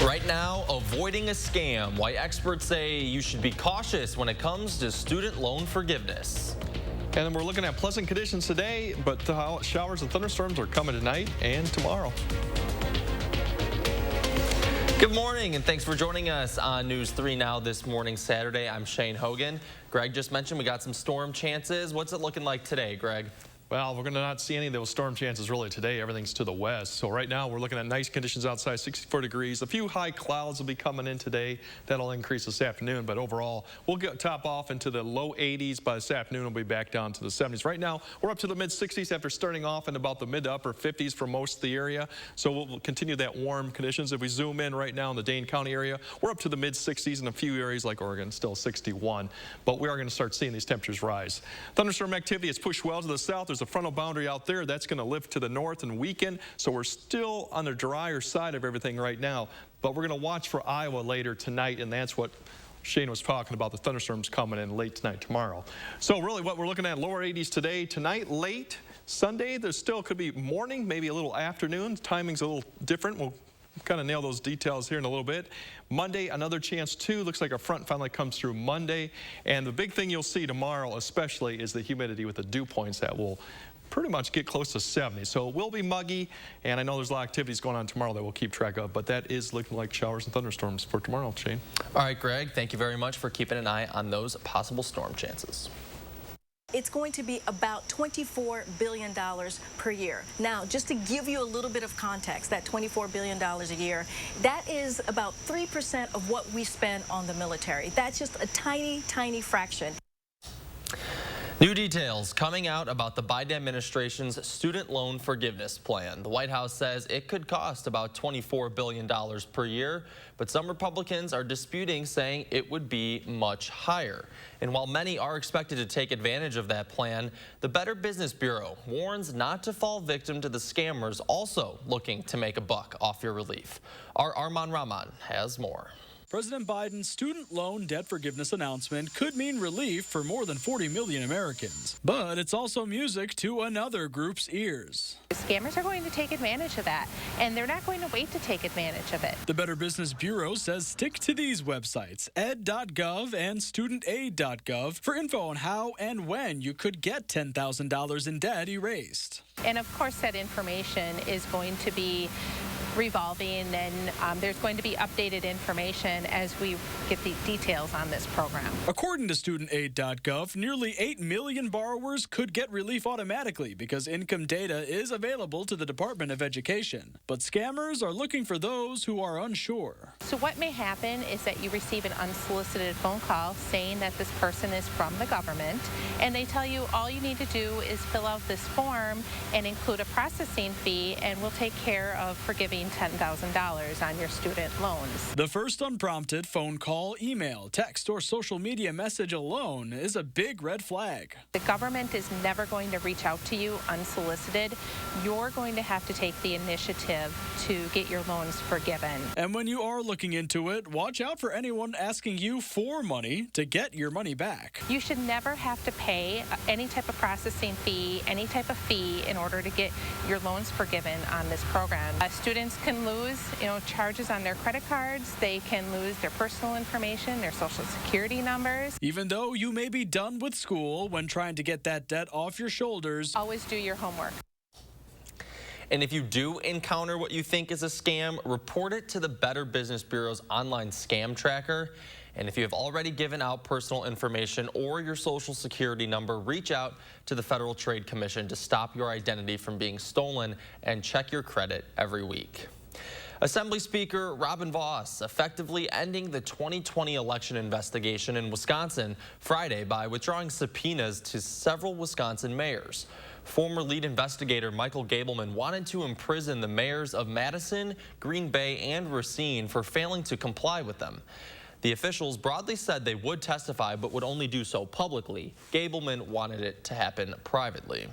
Right now, avoiding a scam. Why experts say you should be cautious when it comes to student loan forgiveness. And then we're looking at pleasant conditions today, but showers and thunderstorms are coming tonight and tomorrow. Good morning, and thanks for joining us on News 3 Now this morning, Saturday. I'm Shane Hogan. Greg just mentioned we got some storm chances. What's it looking like today, Greg? Well, we're going to not see any of those storm chances really today. Everything's to the west. So right now we're looking at nice conditions outside, 64 degrees. A few high clouds will be coming in today. That'll increase this afternoon. But overall, we'll top off into the low 80s. By this afternoon, we'll be back down to the 70s. Right now, we're up to the mid 60s after starting off in about the mid to upper 50s for most of the area. So we'll continue that warm conditions. If we zoom in right now in the Dane County area, we're up to the mid 60s in a few areas like Oregon, still 61. But we are going to start seeing these temperatures rise. Thunderstorm activity has pushed well to the south. There's a frontal boundary out there that's going to lift to the north and weaken, so we're still on the drier side of everything right now, but we're going to watch for Iowa later tonight, and that's what Shane was talking about, the thunderstorms coming in late tonight, tomorrow. So really what we're looking at, lower 80s today, tonight, late Sunday, there still could be morning, maybe a little afternoon. The timing's a little different. We'll kind of nail those details here in a little bit. Monday, another chance too. Looks like a front finally comes through Monday. And the big thing you'll see tomorrow especially is the humidity with the dew points that will pretty much get close to 70. So it will be muggy, and I know there's a lot of activities going on tomorrow that we'll keep track of, but that is looking like showers and thunderstorms for tomorrow, Shane. All right, Greg, thank you very much for keeping an eye on those possible storm chances. It's going to be about $24 billion per year. Now, just to give you a little bit of context, that $24 billion a year, that is about 3% of what we spend on the military. That's just a tiny, tiny fraction. New details coming out about the Biden administration's student loan forgiveness plan. The White House says it could cost about $24 billion per year, but some Republicans are disputing, saying it would be much higher. And while many are expected to take advantage of that plan, the Better Business Bureau warns not to fall victim to the scammers also looking to make a buck off your relief. Our Arman Rahman has more. President Biden's student loan debt forgiveness announcement could mean relief for more than 40 million Americans. But it's also music to another group's ears. Scammers are going to take advantage of that, and they're not going to wait to take advantage of it. The Better Business Bureau says stick to these websites, ed.gov and studentaid.gov, for info on how and when you could get $10,000 in debt erased. And of course, that information is going to be revolving, and there's going to be updated information as we get the details on this program. According to studentaid.gov, nearly 8 million borrowers could get relief automatically because income data is available to the Department of Education. But scammers are looking for those who are unsure. So what may happen is that you receive an unsolicited phone call saying that this person is from the government, and they tell you all you need to do is fill out this form and include a processing fee, and we'll take care of forgiving $10,000 on your student loans. The first unprompted phone call, email, text, or social media message alone is a big red flag. The government is never going to reach out to you unsolicited. You're going to have to take the initiative to get your loans forgiven. And when you are looking into it, watch out for anyone asking you for money to get your money back. You should never have to pay any type of processing fee, any type of fee in order to get your loans forgiven on this program. Students can lose, charges on their credit cards. They can lose their personal information, their social security numbers. Even though you may be done with school, when trying to get that debt off your shoulders, always do your homework. And if you do encounter what you think is a scam, report it to the Better Business Bureau's online scam tracker. And if you have already given out personal information or your social security number, reach out to the Federal Trade Commission to stop your identity from being stolen, and check your credit every week. Assembly Speaker Robin Vos effectively ending the 2020 election investigation in Wisconsin Friday by withdrawing subpoenas to several Wisconsin mayors. Former lead investigator Michael Gableman wanted to imprison the mayors of Madison, Green Bay, and Racine for failing to comply with them. The officials broadly said they would testify, but would only do so publicly. Gableman wanted it to happen privately.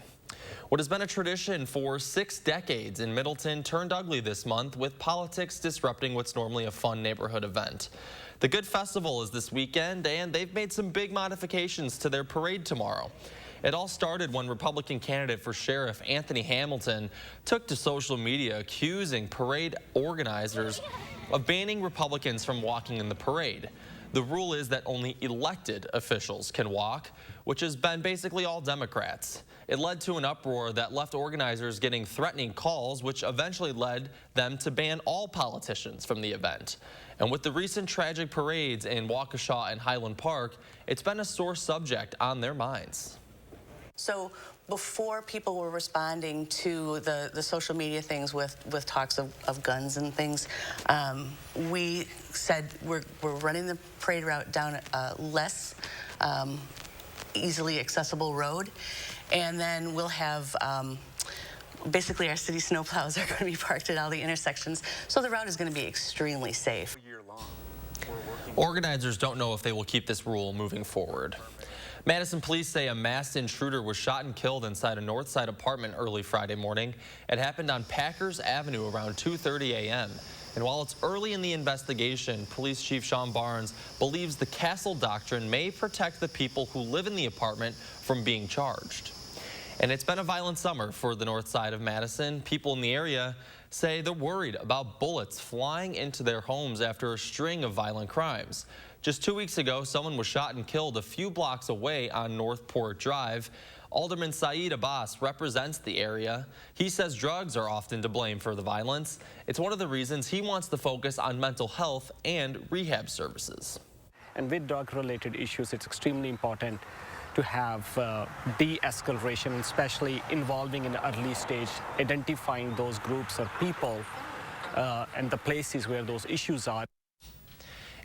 What has been a tradition for 6 decades in Middleton turned ugly this month, with politics disrupting what's normally a fun neighborhood event. The Good Festival is this weekend, and they've made some big modifications to their parade tomorrow. It all started when Republican candidate for sheriff Anthony Hamilton took to social media accusing parade organizers of banning Republicans from walking in the parade. The rule is that only elected officials can walk, which has been basically all Democrats. It led to an uproar that left organizers getting threatening calls, which eventually led them to ban all politicians from the event. And with the recent tragic parades in Waukesha and Highland Park, it's been a sore subject on their minds. So before people were responding to the social media things with talks of guns and things, we said we're running the parade route down a less easily accessible road, and then we'll have basically our city snowplows are going to be parked at all the intersections, so the route is going to be extremely safe. Organizers don't know if they will keep this rule moving forward. Madison police say a masked intruder was shot and killed inside a Northside apartment early Friday morning. It happened on Packers Avenue around 2:30 a.m. And while it's early in the investigation, Police Chief Sean Barnes believes the Castle Doctrine may protect the people who live in the apartment from being charged. And it's been a violent summer for the north side of Madison. People in the area say they're worried about bullets flying into their homes after a string of violent crimes. Just 2 weeks ago, someone was shot and killed a few blocks away on Northport Drive. Alderman Saeed Abbas represents the area. He says drugs are often to blame for the violence. It's one of the reasons he wants to focus on mental health and rehab services. And with drug-related issues, it's extremely important to have de-escalation, especially involving in the early stage, identifying those groups or people and the places where those issues are.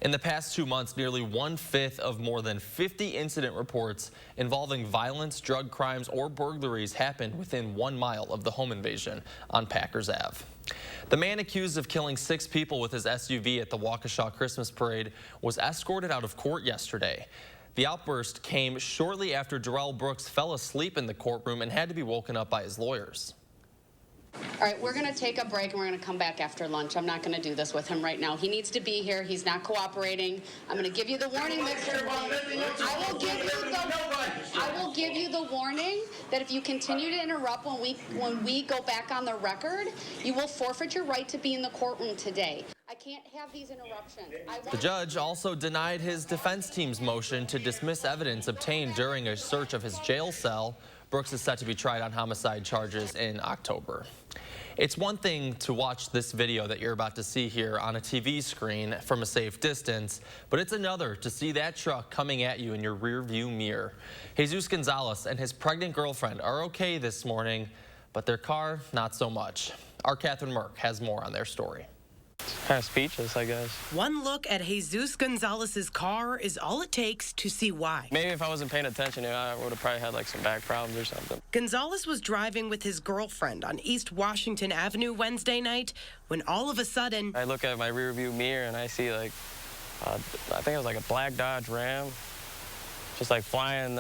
In the past 2 months, nearly 1/5 of more than 50 incident reports involving violence, drug crimes, or burglaries happened within 1 mile of the home invasion on Packers Ave. The man accused of killing 6 people with his SUV at the Waukesha Christmas parade was escorted out of court yesterday. The outburst came shortly after Darrell Brooks fell asleep in the courtroom and had to be woken up by his lawyers. All right, we're going to take a break and we're going to come back after lunch. I'm not going to do this with him right now. He needs to be here. He's not cooperating. I'm going to give you the warning, Mr. I will give you the warning that if you continue to interrupt when we go back on the record, you will forfeit your right to be in the courtroom today. I can't have these interruptions. The judge also denied his defense team's motion to dismiss evidence obtained during a search of his jail cell. Brooks is set to be tried on homicide charges in October. It's one thing to watch this video that you're about to see here on a TV screen from a safe distance, but it's another to see that truck coming at you in your rearview mirror. Jesus Gonzalez and his pregnant girlfriend are okay this morning, but their car, not so much. Our Catherine Merck has more on their story. Kind of speechless, I guess. One look at Jesus Gonzalez's car is all it takes to see why. Maybe if I wasn't paying attention, I would have probably had like some back problems or something. Gonzalez was driving with his girlfriend on East Washington Avenue Wednesday night when all of a sudden... I look at my rearview mirror and I see like, I think it was like a black Dodge Ram, just like flying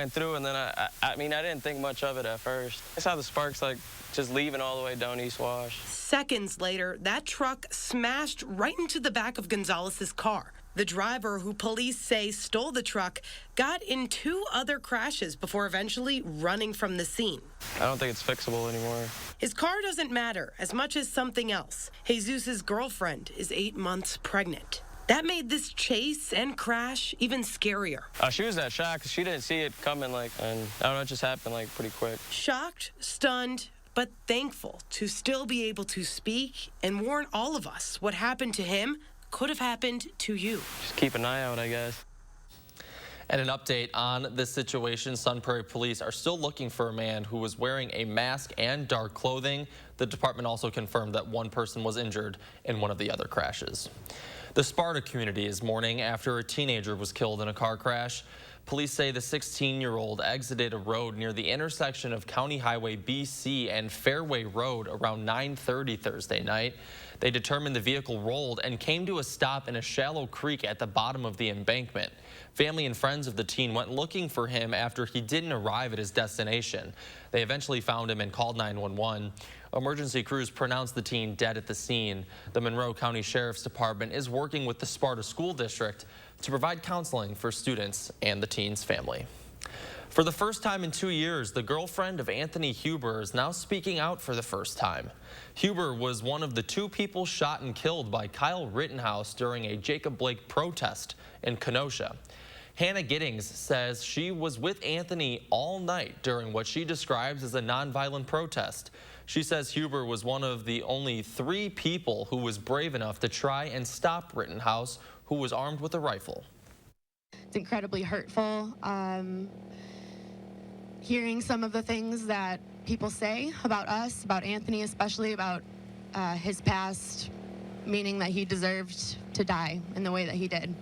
through, and then I mean, I didn't think much of it at first. I saw the sparks like just leaving all the way down East Wash. Seconds later, that truck smashed right into the back of Gonzalez's car. The driver, who police say stole the truck, got in 2 other crashes before eventually running from the scene. I don't think it's fixable anymore. His car doesn't matter as much as something else. Jesus's girlfriend is 8 months pregnant. That made this chase and crash even scarier. She was that shocked because she didn't see it coming, and I don't know, it just happened like pretty quick. Shocked, stunned, but thankful to still be able to speak and warn all of us what happened to him could have happened to you. Just keep an eye out, I guess. And an update on this situation, Sun Prairie Police are still looking for a man who was wearing a mask and dark clothing. The department also confirmed that 1 person was injured in one of the other crashes. The Sparta community is mourning after a teenager was killed in a car crash. Police say the 16-year-old exited a road near the intersection of County Highway BC and Fairway Road around 9:30 Thursday night. They determined the vehicle rolled and came to a stop in a shallow creek at the bottom of the embankment. Family and friends of the teen went looking for him after he didn't arrive at his destination. They eventually found him and called 911. Emergency crews pronounced the teen dead at the scene. The Monroe County Sheriff's Department is working with the Sparta School District to provide counseling for students and the teen's family. For the first time in 2 years, the girlfriend of Anthony Huber is now speaking out for the first time. Huber was one of the 2 people shot and killed by Kyle Rittenhouse during a Jacob Blake protest in Kenosha. Hannah Giddings says she was with Anthony all night during what she describes as a nonviolent protest. She says Huber was one of the only 3 people who was brave enough to try and stop Rittenhouse, who was armed with a rifle. It's incredibly hurtful. Hearing some of the things that people say about us, about Anthony, especially about his past, meaning that he deserved to die in the way that he did.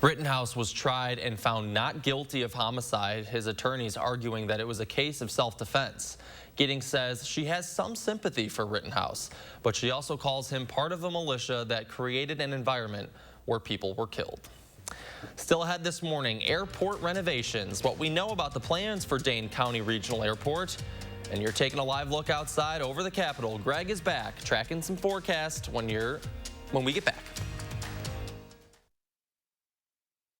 Rittenhouse was tried and found not guilty of homicide, his attorneys arguing that it was a case of self-defense. Giddings says she has some sympathy for Rittenhouse, but she also calls him part of a militia that created an environment where people were killed. Still ahead this morning, airport renovations, what we know about the plans for Dane County Regional Airport, and you're taking a live look outside over the Capitol. Greg is back, tracking some forecast when we get back.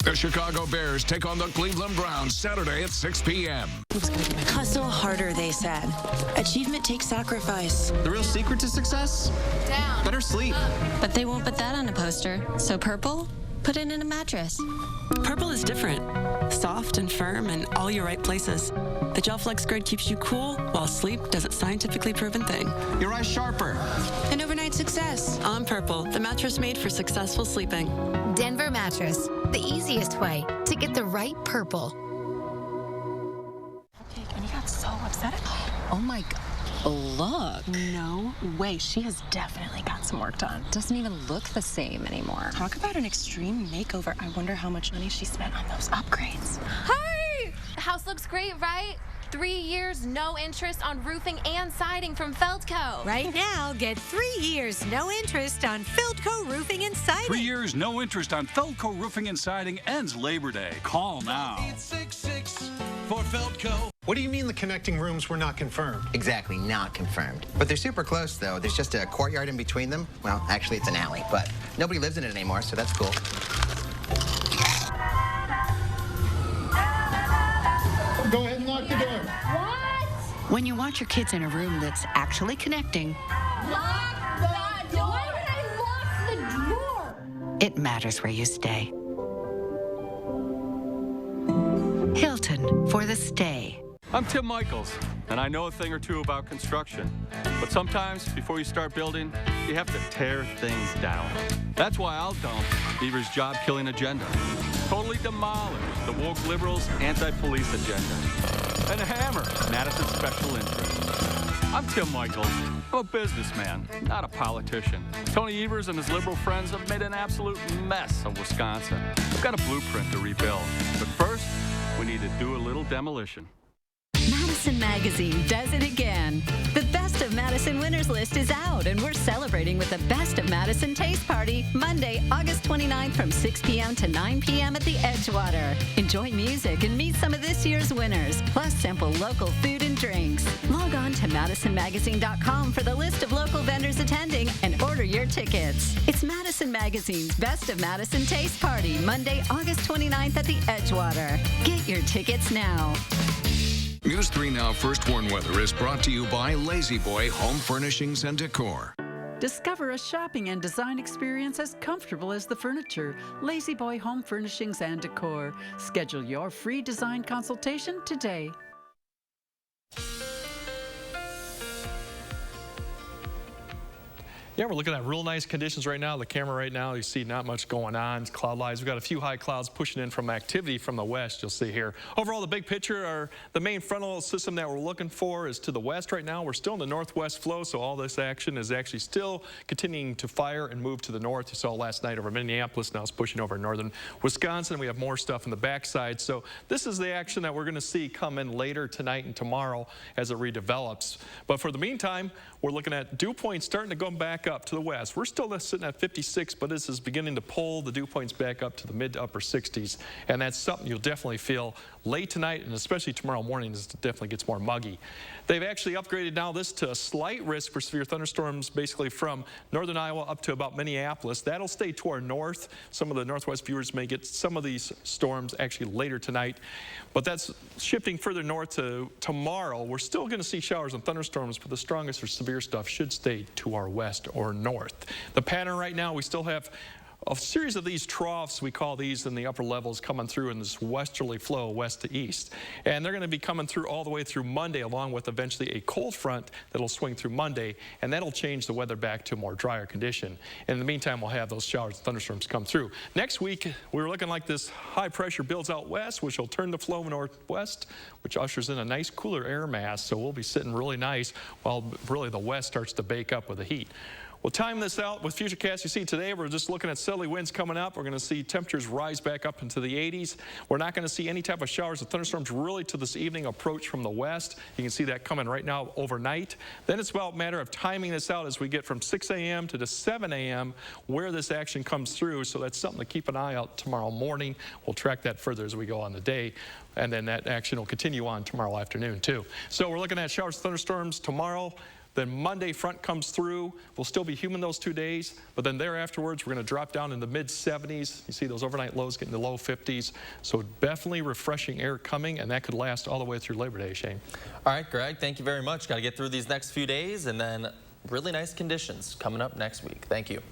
The Chicago Bears take on the Cleveland Browns Saturday at 6 p.m. Hustle harder, they said. Achievement takes sacrifice. The real secret to success? Down. Better sleep. But they won't put that on a poster. So purple? Put it in a mattress. Purple is different. Soft and firm in all your right places. The Gel Flex Grid keeps you cool while sleep does its scientifically proven thing. Your eyes sharper. An overnight success. On Purple, the mattress made for successful sleeping. Denver Mattress, the easiest way to get the right purple. Okay, and he got so upset. Oh my God. Look. No way. She has definitely got some work done. Doesn't even look the same anymore. Talk about an extreme makeover. I wonder how much money she spent on those upgrades. Hey! The house looks great, right? 3 years, no interest on roofing and siding from Feldco. Right now, get 3 years, no interest on Feldco Roofing and Siding. 3 years, no interest on Feldco Roofing and Siding ends Labor Day. Call now. 866 for Feldco. What do you mean the connecting rooms were not confirmed? Exactly, not confirmed. But they're super close, though. There's just a courtyard in between them. Well, actually, it's an alley, but nobody lives in it anymore, so that's cool. Go ahead and lock the door. What? When you want your kids in a room that's actually connecting, Lock the door! Why would I lock the door? it matters where you stay. Hilton for the stay. I'm Tim Michaels, and I know a thing or two about construction. But sometimes, before you start building, you have to tear things down. That's why I'll dump Beaver's job-killing agenda. Totally demolish the woke liberals' anti-police agenda. And hammer Madison's special interest. I'm Tim Michaels. I'm a businessman, not a politician. Tony Evers and his liberal friends have made an absolute mess of Wisconsin. We've got a blueprint to rebuild. But first, we need to do a little demolition. Madison Magazine does it again. The Best of Madison Winners List is out, and we're celebrating with the Best of Madison Taste Party, Monday, August 29th from 6 p.m. to 9 p.m. at the Edgewater. Enjoy music and meet some of this year's winners, plus sample local food and drinks. Log on to MadisonMagazine.com for the list of local vendors attending and order your tickets. It's Madison Magazine's Best of Madison Taste Party, Monday, August 29th at the Edgewater. Get your tickets now. News 3 Now First Warn Weather is brought to you by Lazy Boy Home Furnishings and Decor. Discover a shopping and design experience as comfortable as the furniture. Lazy Boy Home Furnishings and Decor. Schedule your free design consultation today. Yeah, we're looking at real nice conditions right now. The camera right now, you see not much going on. It's cloud lines. We've got a few high clouds pushing in from activity from the west, you'll see here. Overall, the big picture, the main frontal system that we're looking for is to the west right now. We're still in the northwest flow, so all this action is actually still continuing to fire and move to the north. You saw last night over Minneapolis. Now it's pushing over northern Wisconsin. We have more stuff in the backside. So this is the action that we're going to see come in later tonight and tomorrow as it redevelops. But for the meantime, we're looking at dew points starting to go back up to the west. We're still sitting at 56, but this is beginning to pull the dew points back up to the mid to upper 60s. And that's something you'll definitely feel late tonight, and especially tomorrow morning as it definitely gets more muggy. They've actually upgraded now this to a slight risk for severe thunderstorms, basically from northern Iowa up to about Minneapolis. That'll stay to our north. Some of the northwest viewers may get some of these storms actually later tonight, but that's shifting further north to tomorrow. We're still going to see showers and thunderstorms, but the strongest or severe stuff should stay to our west or north. The pattern right now, we still have a series of these troughs, we call these, in the upper levels coming through in this westerly flow west to east. And they're going to be coming through all the way through Monday, along with eventually a cold front that'll swing through Monday, and that'll change the weather back to a more drier condition. In the meantime, we'll have those showers and thunderstorms come through. Next week, we're looking like this high pressure builds out west, which will turn the flow northwest, which ushers in a nice cooler air mass. So we'll be sitting really nice while really the west starts to bake up with the heat. We'll time this out with Futurecast. You see today we're just looking at southerly winds coming up. We're going to see temperatures rise back up into the 80s. We're not going to see any type of showers or thunderstorms really till this evening approach from the west. You can see that coming right now overnight. Then it's about a matter of timing this out as we get from 6 a.m. to 7 a.m. where this action comes through. So that's something to keep an eye out tomorrow morning. We'll track that further as we go on the day. And then that action will continue on tomorrow afternoon too. So we're looking at showers and thunderstorms tomorrow. Then Monday front comes through. We'll still be humid those 2 days, but then there afterwards we're going to drop down in the mid 70s. You see those overnight lows getting the low 50s. So definitely refreshing air coming, and that could last all the way through Labor Day, Shane. All right, Greg, thank you very much. Got to get through these next few days, and then really nice conditions coming up next week. Thank you.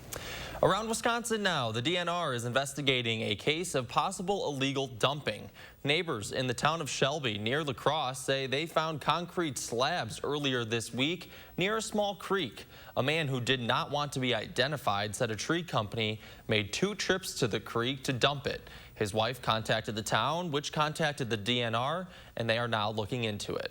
Around Wisconsin now, the DNR is investigating a case of possible illegal dumping. Neighbors in the town of Shelby near La Crosse say they found concrete slabs earlier this week near a small creek. A man who did not want to be identified said a tree company made 2 trips to the creek to dump it. His wife contacted the town, which contacted the DNR, and they are now looking into it.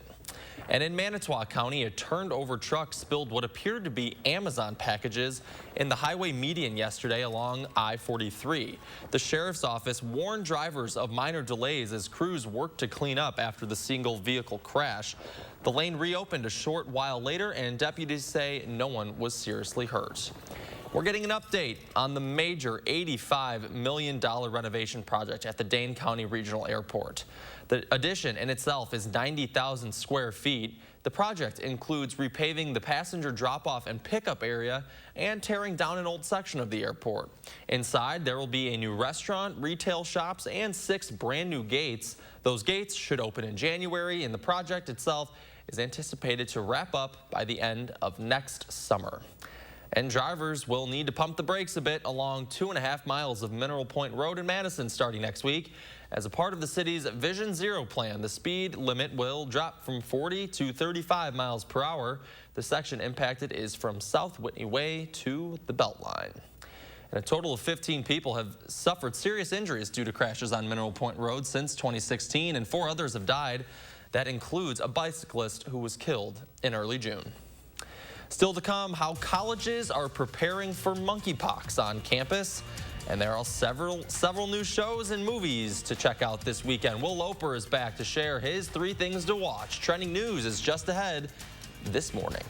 And in Manitowoc County, a turned-over truck spilled what appeared to be Amazon packages in the highway median yesterday along I-43. The sheriff's office warned drivers of minor delays as crews worked to clean up after the single vehicle crash. The lane reopened a short while later, and deputies say no one was seriously hurt. We're getting an update on the major $85 million renovation project at the Dane County Regional Airport. The addition in itself is 90,000 square feet. The project includes repaving the passenger drop-off and pickup area and tearing down an old section of the airport. Inside, there will be a new restaurant, retail shops, and 6 brand new gates. Those gates should open in January, and the project itself is anticipated to wrap up by the end of next summer. And drivers will need to pump the brakes a bit along 2.5 miles of Mineral Point Road in Madison starting next week. As a part of the city's Vision Zero plan, the speed limit will drop from 40 to 35 miles per hour. The section impacted is from South Whitney Way to the Beltline. And a total of 15 people have suffered serious injuries due to crashes on Mineral Point Road since 2016, and 4 others have died. That includes a bicyclist who was killed in early June. Still to come, how colleges are preparing for monkeypox on campus. And there are several new shows and movies to check out this weekend. Will Loper is back to share his 3 things to watch. Trending news is just ahead this morning.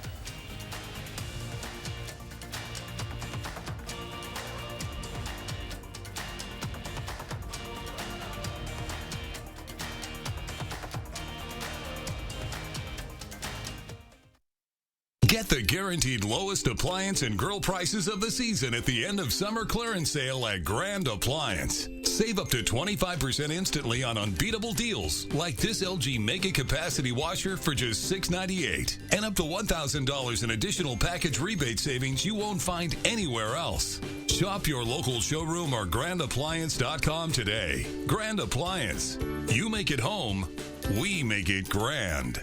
Get the guaranteed lowest appliance and grill prices of the season at the end of summer clearance sale at Grand Appliance. Save up to 25% instantly on unbeatable deals like this LG Mega Capacity Washer for just $698 and up to $1,000 in additional package rebate savings you won't find anywhere else. Shop your local showroom or grandappliance.com today. Grand Appliance. You make it home, we make it grand.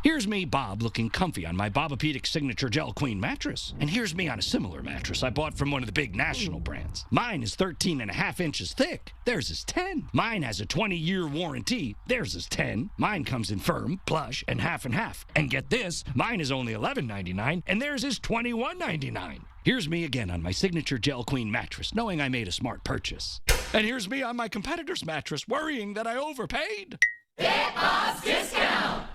Here's me, Bob, looking comfy on my Bobapedic Signature Gel Queen mattress. And here's me on a similar mattress I bought from one of the big national brands. Mine is 13.5 inches thick. Theirs is 10. Mine has a 20-year warranty. Theirs is 10. Mine comes in firm, plush, and half and half. And get this, mine is only $11.99, and theirs is $21.99. Here's me again on my Signature Gel Queen mattress, knowing I made a smart purchase. And here's me on my competitor's mattress, worrying that I overpaid. Get Bob's discount!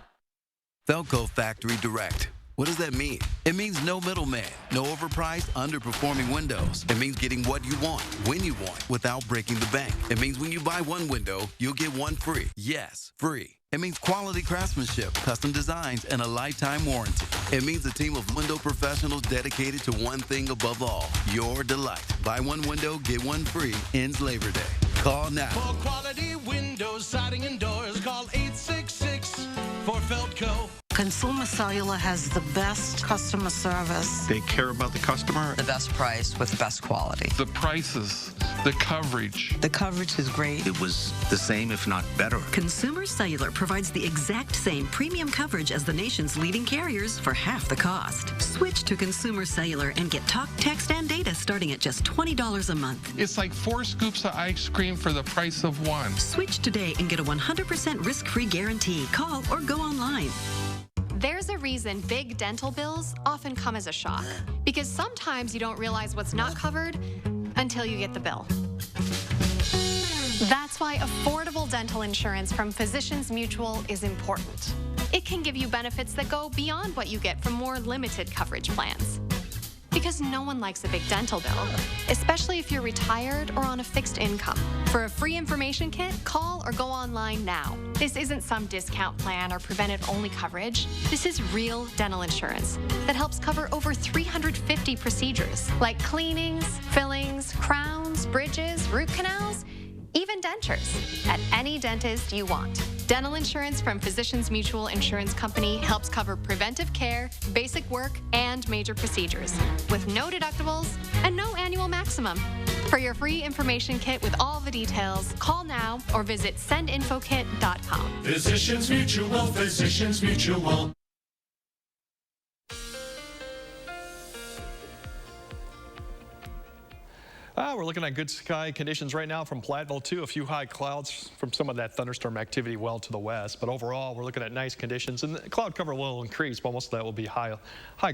Felco Factory Direct. What does that mean? It means no middleman, no overpriced, underperforming windows. It means getting what you want, when you want, without breaking the bank. It means when you buy one window, you'll get one free. Yes, free. It means quality craftsmanship, custom designs, and a lifetime warranty. It means a team of window professionals dedicated to one thing above all, your delight. Buy one window, get one free, ends Labor Day. Call now. For quality windows, siding, and doors, call 866 for Felco. Consumer Cellular has the best customer service. They care about the customer. The best price with the best quality. The prices, the coverage. The coverage is great. It was the same, if not better. Consumer Cellular provides the exact same premium coverage as the nation's leading carriers for half the cost. Switch to Consumer Cellular and get talk, text, and data starting at just $20 a month. It's like 4 scoops of ice cream for the price of 1. Switch today and get a 100% risk-free guarantee. Call or go online. There's a reason big dental bills often come as a shock, because sometimes you don't realize what's not covered until you get the bill. That's why affordable dental insurance from Physicians Mutual is important. It can give you benefits that go beyond what you get from more limited coverage plans. Because no one likes a big dental bill, especially if you're retired or on a fixed income. For a free information kit, call or go online now. This isn't some discount plan or preventive-only coverage. This is real dental insurance that helps cover over 350 procedures, like cleanings, fillings, crowns, bridges, root canals, even dentures, at any dentist you want. Dental insurance from Physicians Mutual Insurance Company helps cover preventive care, basic work, and major procedures, with no deductibles and no annual maximum. For your free information kit with all the details, call now or visit sendinfokit.com. Physicians Mutual, Physicians Mutual. We're looking at good sky conditions right now from Platteville too. A few high clouds from some of that thunderstorm activity well to the west. But overall, we're looking at nice conditions, and the cloud cover will increase, but most of that will be high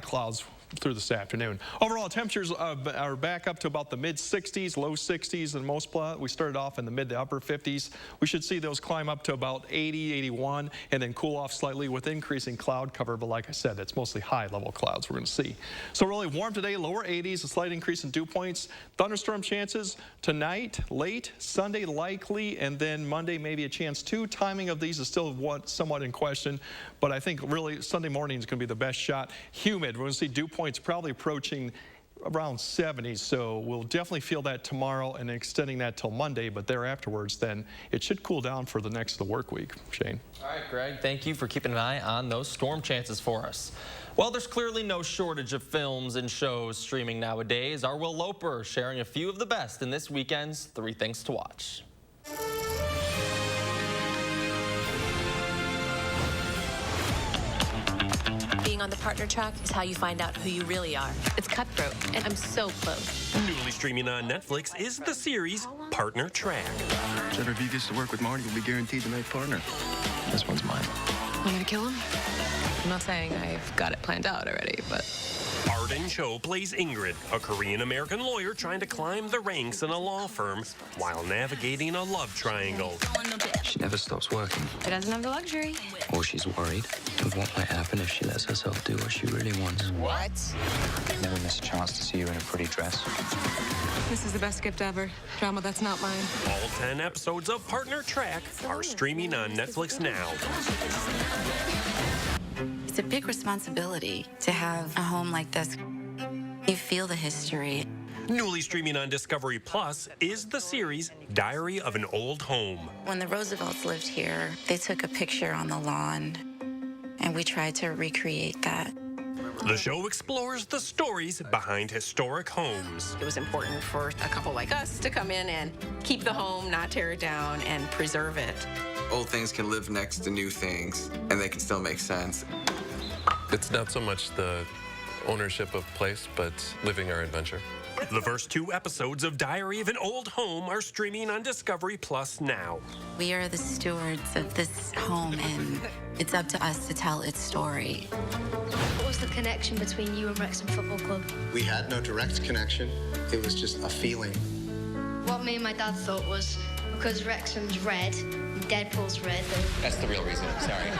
clouds through this afternoon. Overall, temperatures are back up to about the mid-60s, low 60s in most places. We started off in the mid to upper 50s. We should see those climb up to about 80, 81, and then cool off slightly with increasing cloud cover. But like I said, it's mostly high-level clouds we're going to see. So really warm today, lower 80s, a slight increase in dew points. Thunderstorm chances tonight, late, Sunday likely, and then Monday maybe a chance too. Timing of these is still somewhat in question, but I think really Sunday morning is going to be the best shot. Humid, we're going to see dew points probably approaching around 70, so we'll definitely feel that tomorrow and extending that till Monday, but thereafterwards then it should cool down for the next of the work week. Shane. All right, Greg, thank you for keeping an eye on those storm chances for us. Well, there's clearly no shortage of films and shows streaming nowadays. Our Will Loper sharing a few of the best in this weekend's 3 Things to Watch. Being on the partner track is how you find out who you really are. It's cutthroat, and I'm so close. Newly streaming on Netflix is the series Partner Track. Whichever of you gets to work with Marty will be guaranteed the right partner. This one's mine. I'm gonna kill him? I'm not saying I've got it planned out already, but... Arden Cho plays Ingrid, a Korean-American lawyer trying to climb the ranks in a law firm while navigating a love triangle. She never stops working. It doesn't have the luxury. Or she's worried of what might happen if she lets herself do what she really wants. What? Never miss a chance to see you in a pretty dress. This is the best gift ever. Drama that's not mine. All 10 episodes of Partner Track are streaming on Netflix now. It's a big responsibility to have a home like this. You feel the history. Newly streaming on Discovery Plus is the series Diary of an Old Home. When the Roosevelts lived here, they took a picture on the lawn, and we tried to recreate that. The show explores the stories behind historic homes. It was important for a couple like us to come in and keep the home, not tear it down, and preserve it. Old things can live next to new things, and they can still make sense. It's not so much the ownership of place, but living our adventure. The first 2 episodes of Diary of an Old Home are streaming on Discovery Plus now. We are the stewards of this home, and it's up to us to tell its story. What was the connection between you and Wrexham Football Club? We had no direct connection. It was just a feeling. What me and my dad thought was, because Wrexham's red, and Deadpool's red. That's the real reason, sorry.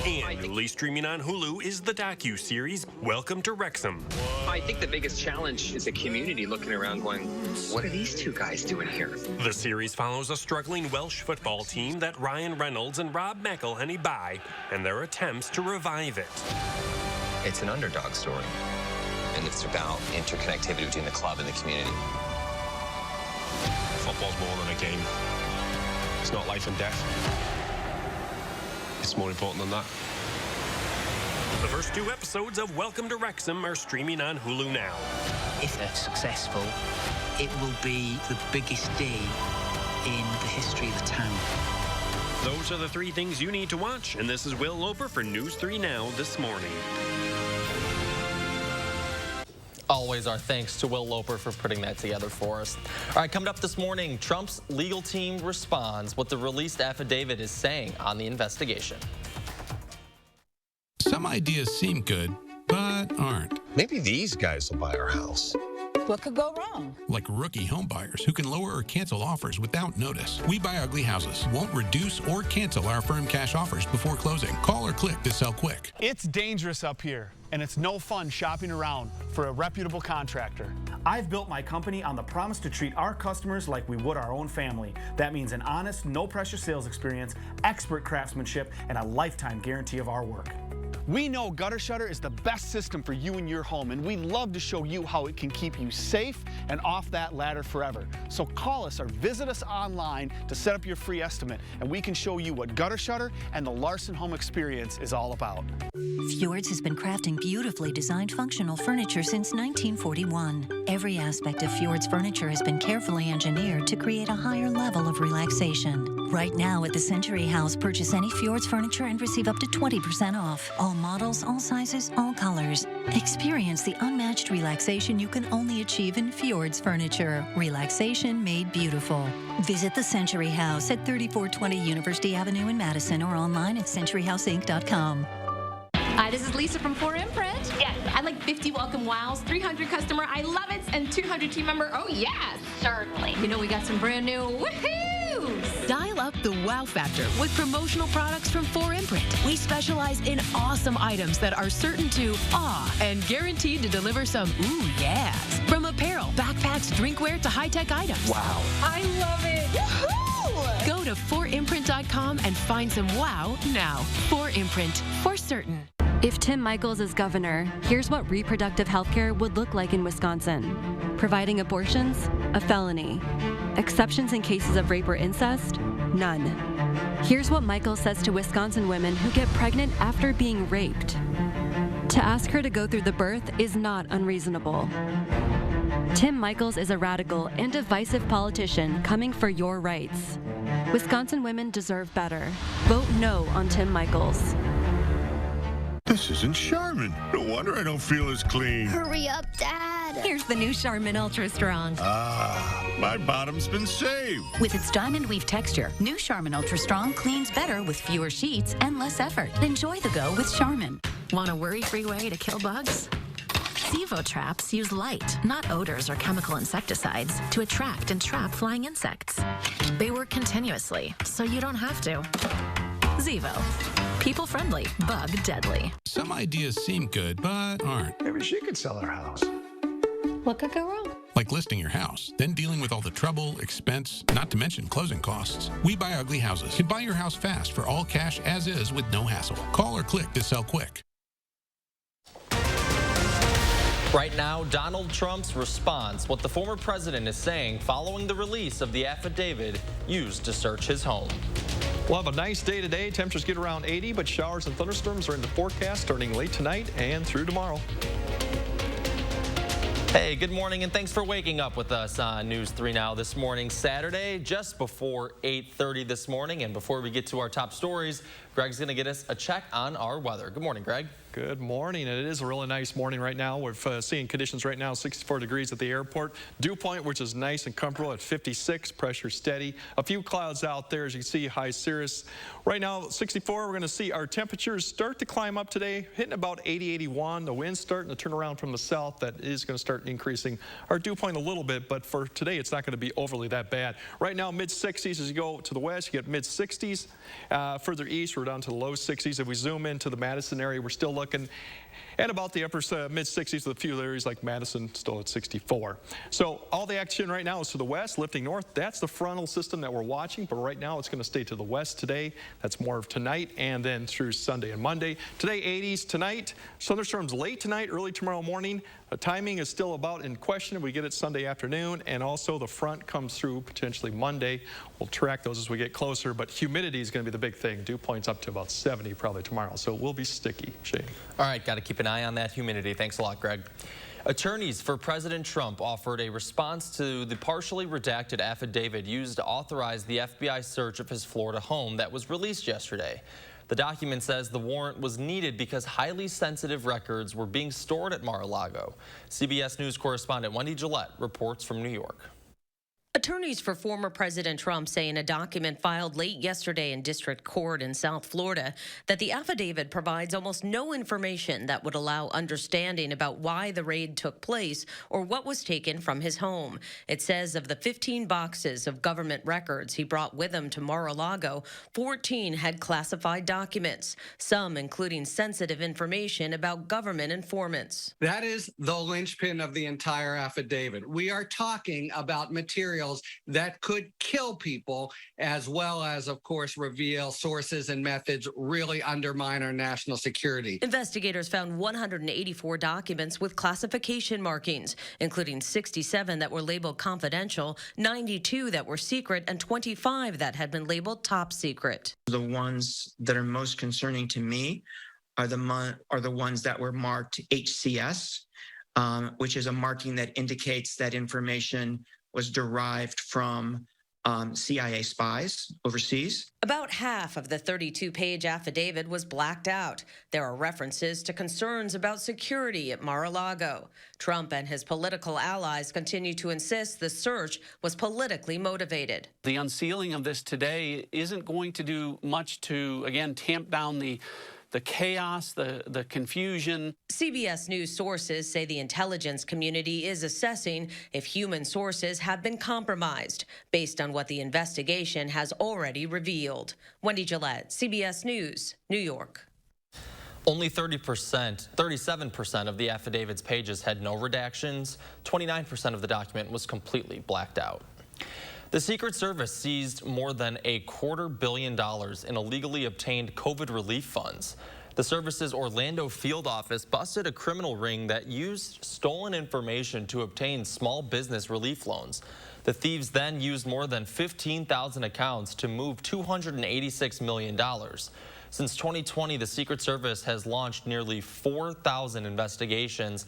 And newly streaming on Hulu is the docu-series Welcome to Wrexham. I think the biggest challenge is the community looking around going, what are these two guys doing here? The series follows a struggling Welsh football team that Ryan Reynolds and Rob McElhenney buy, and their attempts to revive it. It's an underdog story, and it's about interconnectivity between the club and the community. Football's more than a game. It's not life and death. It's more important than that. The first 2 episodes of Welcome to Wrexham are streaming on Hulu now. If they're successful, it will be the biggest day in the history of the town. Those are the 3 things you need to watch, and this is Will Loper for News 3 Now this morning. Always our thanks to Will Loper for putting that together for us. All right, coming up this morning, Trump's legal team responds what the released affidavit is saying on the investigation. Some ideas seem good, but aren't. Maybe these guys will buy our house. What could go wrong? Like rookie home buyers who can lower or cancel offers without notice. We Buy Ugly Houses won't reduce or cancel our firm cash offers before closing. Call or click to sell quick. It's dangerous up here, and it's no fun shopping around for a reputable contractor. I've built my company on the promise to treat our customers like we would our own family. That means an honest, no-pressure sales experience, expert craftsmanship, and a lifetime guarantee of our work. We know Gutter Shutter is the best system for you and your home, and we'd love to show you how it can keep you safe and off that ladder forever. So call us or visit us online to set up your free estimate, and we can show you what Gutter Shutter and the Larson Home Experience is all about. Fjords has been crafting beautifully designed functional furniture since 1941. Every aspect of Fjords furniture has been carefully engineered to create a higher level of relaxation. Right now at the Century House, purchase any Fjords furniture and receive up to 20% off. All models, all sizes, all colors. Experience the unmatched relaxation you can only achieve in Fjords furniture. Relaxation made beautiful. Visit the Century House at 3420 University Avenue in Madison or online at centuryhouseinc.com. Hi, this is Lisa from 4Imprint. Yes. I'd like 50 welcome wows, 300 customer I love it, and 200 team member oh yes. Certainly. You know we got some brand new woohoos. Dial up the wow factor with promotional products from 4Imprint. We specialize in awesome items that are certain to awe and guaranteed to deliver some ooh yes. From apparel, backpacks, drinkware to high-tech items. Wow. I love it. Woohoo! Go to 4imprint.com and find some wow now. 4Imprint, for certain. If Tim Michaels is governor, here's what reproductive health care would look like in Wisconsin. Providing abortions? A felony. Exceptions in cases of rape or incest? None. Here's what Michaels says to Wisconsin women who get pregnant after being raped. To ask her to go through the birth is not unreasonable. Tim Michaels is a radical and divisive politician coming for your rights. Wisconsin women deserve better. Vote no on Tim Michaels. This isn't Charmin. No wonder I don't feel as clean. Hurry up, Dad. Here's the new Charmin Ultra Strong. Ah, my bottom's been saved. With its diamond weave texture, new Charmin Ultra Strong cleans better with fewer sheets and less effort. Enjoy the go with Charmin. Want a worry-free way to kill bugs? Zevo traps use light, not odors or chemical insecticides, to attract and trap flying insects. They work continuously, so you don't have to. Zevo. People-friendly, bug-deadly. Some ideas seem good, but aren't. Maybe she could sell her house. What could go wrong? Like listing your house, then dealing with all the trouble, expense, not to mention closing costs. We Buy Ugly Houses can buy your house fast for all cash as is with no hassle. Call or click to sell quick. Right now, Donald Trump's response, what the former president is saying following the release of the affidavit used to search his home. We'll have a nice day today. Temperatures get around 80, but showers and thunderstorms are in the forecast starting late tonight and through tomorrow. Hey, good morning, and thanks for waking up with us on News 3 Now this morning, Saturday, just before 8:30 this morning. And before we get to our top stories, Greg's going to get us a check on our weather. Good morning, Greg. Good morning, and it is a really nice morning right now. We're seeing conditions right now 64 degrees at the airport. Dew point, which is nice and comfortable at 56, pressure steady. A few clouds out there, as you can see, high cirrus. Right now, 64, we're going to see our temperatures start to climb up today, hitting about 80, 81. The wind's starting to turn around from the south. That is going to start increasing our dew point a little bit, but for today, it's not going to be overly that bad. Right now, mid-60s. As you go to the west, you get mid-60s. Further east, we're down to the low 60s. If we zoom into the Madison area, we're still looking at about the upper mid-60s with a few areas like Madison still at 64. So all the action right now is to the west, lifting north. That's the frontal system that we're watching, but right now it's going to stay to the west today. That's more of tonight and then through Sunday and Monday. Today, 80s tonight. Thunderstorms late tonight, early tomorrow morning. The timing is still about in question. We get it Sunday afternoon, and also the front comes through potentially Monday. We'll track those as we get closer, but humidity is going to be the big thing. Dew points up to about 70 probably tomorrow, so it will be sticky. Shane. All right, got to keep an eye on that humidity. Thanks a lot, Greg. Attorneys for President Trump offered a response to the partially redacted affidavit used to authorize the FBI search of his Florida home that was released yesterday. The document says the warrant was needed because highly sensitive records were being stored at Mar-a-Lago. CBS News correspondent Wendy Gillette reports from New York. Attorneys for former President Trump say in a document filed late yesterday in district court in South Florida that the affidavit provides almost no information that would allow understanding about why the raid took place or what was taken from his home. It says of the 15 boxes of government records he brought with him to Mar-a-Lago, 14 had classified documents, some including sensitive information about government informants. That is the linchpin of the entire affidavit. We are talking about material that could kill people, as well as, of course, reveal sources and methods really undermine our national security. Investigators found 184 documents with classification markings, including 67 that were labeled confidential, 92 that were secret, and 25 that had been labeled top secret. The ones that are most concerning to me are the ones that were marked HCS, which is a marking that indicates that information was derived from CIA spies overseas. About half of the 32-page affidavit was blacked out. There are references to concerns about security at Mar-a-Lago. Trump and his political allies continue to insist the search was politically motivated. The unsealing of this today isn't going to do much to, again, tamp down the chaos, the confusion. CBS News sources say the intelligence community is assessing if human sources have been compromised based on what the investigation has already revealed. Wendy Gillette, CBS News, New York. Only 37% of the affidavit's pages had no redactions. 29% of the document was completely blacked out. The Secret Service seized more than $250 million in illegally obtained COVID relief funds. The service's Orlando field office busted a criminal ring that used stolen information to obtain small business relief loans. The thieves then used more than 15,000 accounts to move $286 million. Since 2020, the Secret Service has launched nearly 4,000 investigations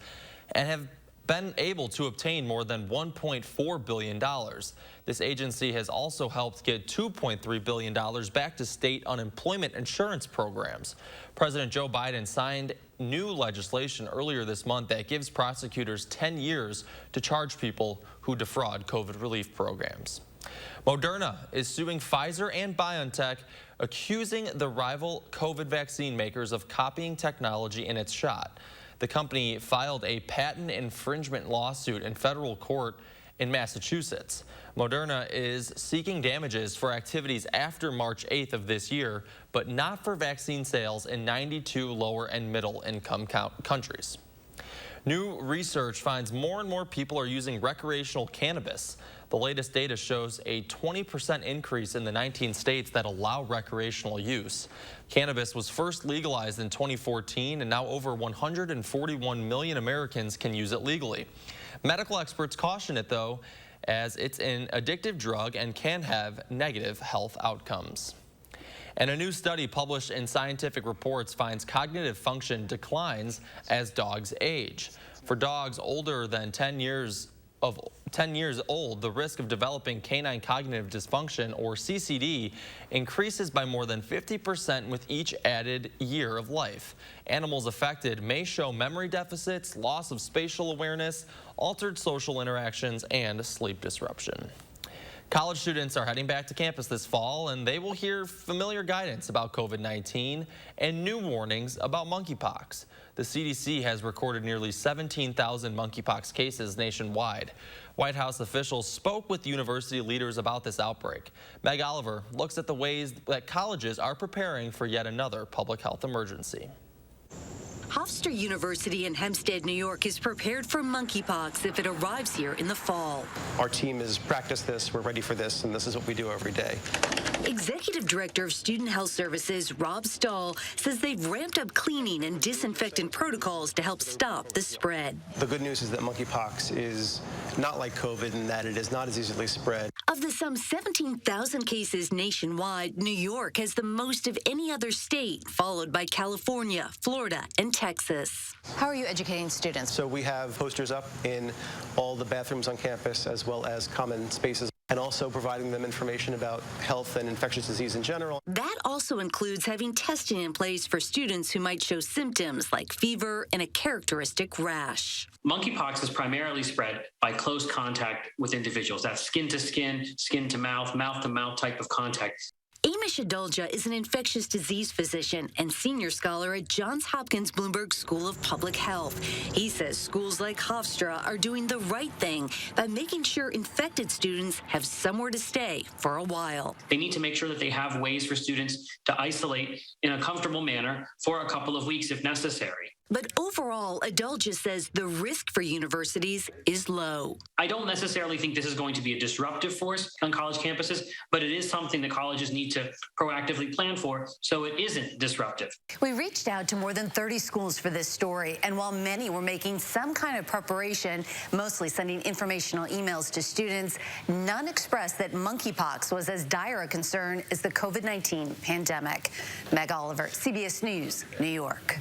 and have been able to obtain more than $1.4 billion. This agency has also helped get $2.3 billion back to state unemployment insurance programs. President Joe Biden signed new legislation earlier this month that gives prosecutors 10 years to charge people who defraud COVID relief programs. Moderna is suing Pfizer and BioNTech, accusing the rival COVID vaccine makers of copying technology in its shot. The company filed a patent infringement lawsuit in federal court in Massachusetts. Moderna is seeking damages for activities after March 8th of this year, but not for vaccine sales in 92 lower and middle income countries. New research finds more and more people are using recreational cannabis. The latest data shows a 20% increase in the 19 states that allow recreational use. Cannabis was first legalized in 2014, and now over 141 million Americans can use it legally. Medical experts caution it, though, as it's an addictive drug and can have negative health outcomes. And a new study published in Scientific Reports finds cognitive function declines as dogs age. For dogs older than 10 years of 10 years old, the risk of developing canine cognitive dysfunction, or CCD, increases by more than 50% with each added year of life. Animals affected may show memory deficits, loss of spatial awareness, altered social interactions, and sleep disruption. College students are heading back to campus this fall, and they will hear familiar guidance about COVID-19 and new warnings about monkeypox. The CDC has recorded nearly 17,000 monkeypox cases nationwide. White House officials spoke with university leaders about this outbreak. Meg Oliver looks at the ways that colleges are preparing for yet another public health emergency. Hofstra University in Hempstead, New York is prepared for monkeypox if it arrives here in the fall. Our team has practiced this, we're ready for this, and this is what we do every day. Executive Director of Student Health Services, Rob Stahl, says they've ramped up cleaning and disinfectant protocols to help stop the spread. The good news is that monkeypox is not like COVID in that it is not as easily spread. Of the some 17,000 cases nationwide, New York has the most of any other state, followed by California, Florida, and Texas. How are you educating students? So we have posters up in all the bathrooms on campus as well as common spaces, and also providing them information about health and infectious disease in general. That also includes having testing in place for students who might show symptoms like fever and a characteristic rash. Monkeypox is primarily spread by close contact with individuals. That's skin to mouth to mouth type of contact. Amish Adulja is an infectious disease physician and senior scholar at Johns Hopkins Bloomberg School of Public Health. He says schools like Hofstra are doing the right thing by making sure infected students have somewhere to stay for a while. They need to make sure that they have ways for students to isolate in a comfortable manner for a couple of weeks if necessary. But overall, Adulja says the risk for universities is low. I don't necessarily think this is going to be a disruptive force on college campuses, but it is something that colleges need to proactively plan for so it isn't disruptive. We reached out to more than 30 schools for this story, and while many were making some kind of preparation, mostly sending informational emails to students, none expressed that monkeypox was as dire a concern as the COVID-19 pandemic. Meg Oliver, CBS News, New York.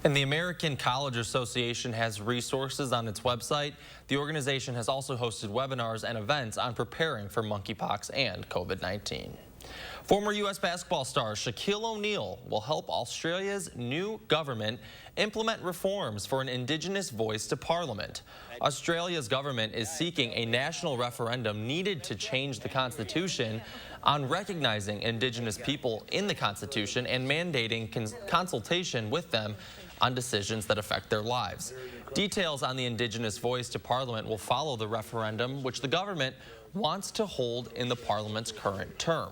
And the American College Association has resources on its website. The organization has also hosted webinars and events on preparing for monkeypox and COVID-19. Former U.S. basketball star Shaquille O'Neal will help Australia's new government implement reforms for an Indigenous voice to Parliament. Australia's government is seeking a national referendum needed to change the Constitution on recognizing Indigenous people in the Constitution and mandating consultation with them on decisions that affect their lives. Details on the Indigenous voice to Parliament will follow the referendum, which the government wants to hold in the Parliament's current term.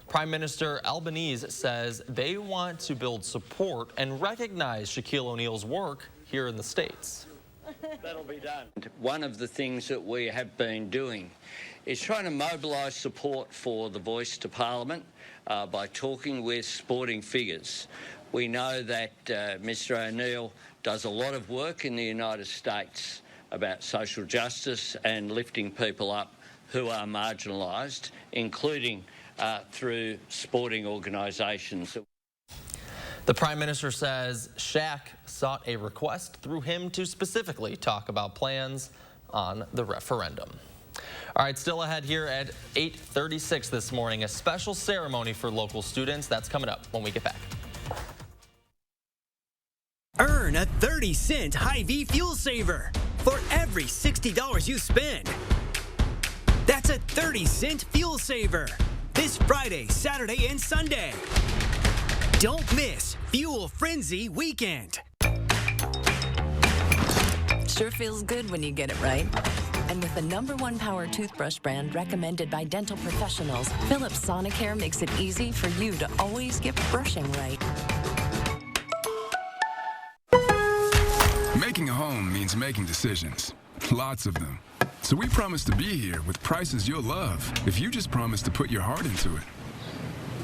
Prime Minister Albanese says they want to build support and recognize Shaquille O'Neal's work here in the States. That'll be done. One of the things that we have been doing is trying to mobilise support for the voice to Parliament by talking with sporting figures. We know that Mr. O'Neal does a lot of work in the United States about social justice and lifting people up who are marginalised, including through sporting organisations. The Prime Minister says Shaq sought a request through him to specifically talk about plans on the referendum. All right, still ahead here at 8:36 this morning, a special ceremony for local students. That's coming up when we get back. Earn a 30-cent Hy-Vee fuel saver for every $60 you spend. That's a 30-cent fuel saver this Friday, Saturday, and Sunday. Don't miss Fuel Frenzy Weekend. Sure feels good when you get it right. And with the #1 power toothbrush brand recommended by dental professionals, Philips Sonicare makes it easy for you to always get brushing right. Making a home means making decisions, lots of them. So we promise to be here with prices you'll love if you just promise to put your heart into it.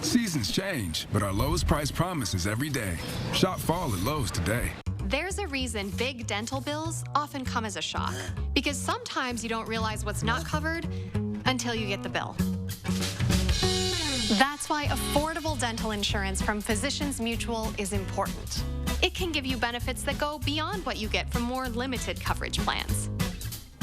Seasons change, but our Lowe's price promise is every day. Shop fall at Lowe's today. There's a reason big dental bills often come as a shock, because sometimes you don't realize what's not covered until you get the bill. That's why affordable dental insurance from Physicians Mutual is important. It can give you benefits that go beyond what you get from more limited coverage plans.